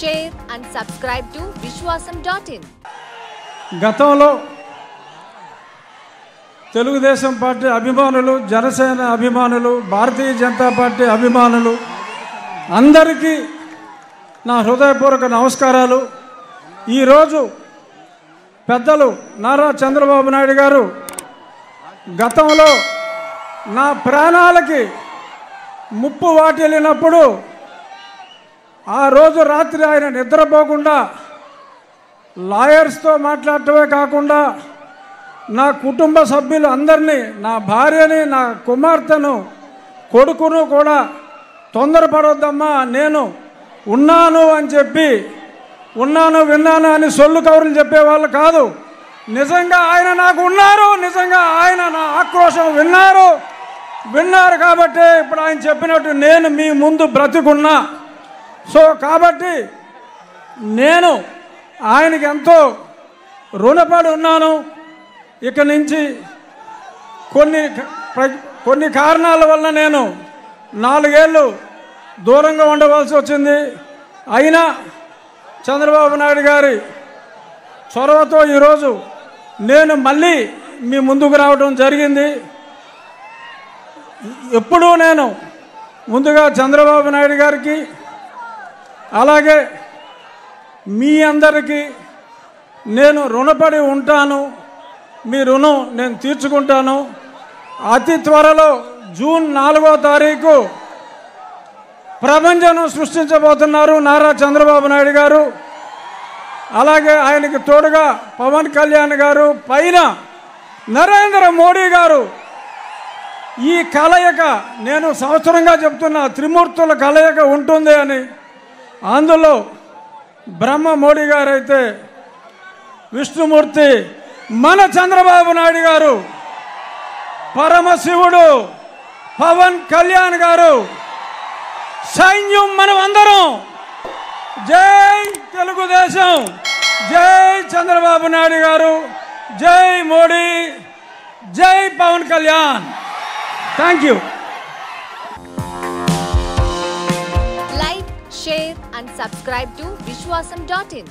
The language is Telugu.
share and subscribe to Vishwasam.in. గతంలో తెలుగుదేశం పార్టీ అభిమానులు, జనసేన అభిమానులు, భారతీయ జనతా పార్టీ అభిమానులు అందరికీ నా హృదయపూర్వక నమస్కారాలు. ఈరోజు పెద్దలు నారా చంద్రబాబు నాయుడు గారు గతంలో నా ప్రాణాలకి ముప్పు వాటిల్లినప్పుడు ఆ రోజు రాత్రి ఆయన నిద్రపోకుండా లాయర్స్తో మాట్లాడటమే కాకుండా నా కుటుంబ సభ్యులు అందరినీ, నా భార్యని, నా కుమార్తెను, కొడుకును కూడా తొందరపడొద్దమ్మా, నేను ఉన్నాను అని చెప్పి, ఉన్నాను విన్నాను అని సొల్లు కబుర్లు చెప్పేవాళ్ళు కాదు. నిజంగా ఆయన నాకు ఉన్నారు, నిజంగా ఆయన నా ఆక్రోశం విన్నారు కాబట్టి ఇప్పుడు ఆయన చెప్పినట్టు నేను మీ ముందు బ్రతికున్నా. సో కాబట్టి నేను ఆయనకి ఎంతో రుణపడి ఉన్నాను. ఇక నుంచి కొన్ని కారణాల వల్ల నేను 4 ఏళ్ళు దూరంగా ఉండవలసి వచ్చింది. అయినా చంద్రబాబు నాయుడు గారి చొరవతో ఈరోజు నేను మళ్ళీ మీ ముందుకు రావడం జరిగింది. ఎప్పుడూ నేను ముందుగా చంద్రబాబు నాయుడు గారికి, అలాగే మీ అందరికీ నేను రుణపడి ఉంటాను. మీ రుణం నేను తీర్చుకుంటాను. అతి త్వరలో జూన్ 4వ తారీఖు ప్రపంచం సృష్టించబోతున్నారు నారా చంద్రబాబు నాయుడు గారు. అలాగే ఆయనకి తోడుగా పవన్ కళ్యాణ్ గారు, పైన నరేంద్ర మోడీ గారు. ఈ కలయిక నేను సంవత్సరంగా చెప్తున్న త్రిమూర్తుల కలయిక ఉంటుంది అని. అందులో బ్రహ్మ మోడీ గారు అయితే విష్ణుమూర్తి మన చంద్రబాబు నాయుడు గారు, పరమశివుడు పవన్ కళ్యాణ్ గారు, సైన్యం మనం అందరం. జై తెలుగుదేశం, జై చంద్రబాబు నాయుడు గారు, జై మోడీ, జై Pawan Kalyan. Thank you. Like, share and subscribe to Vishwasam.in.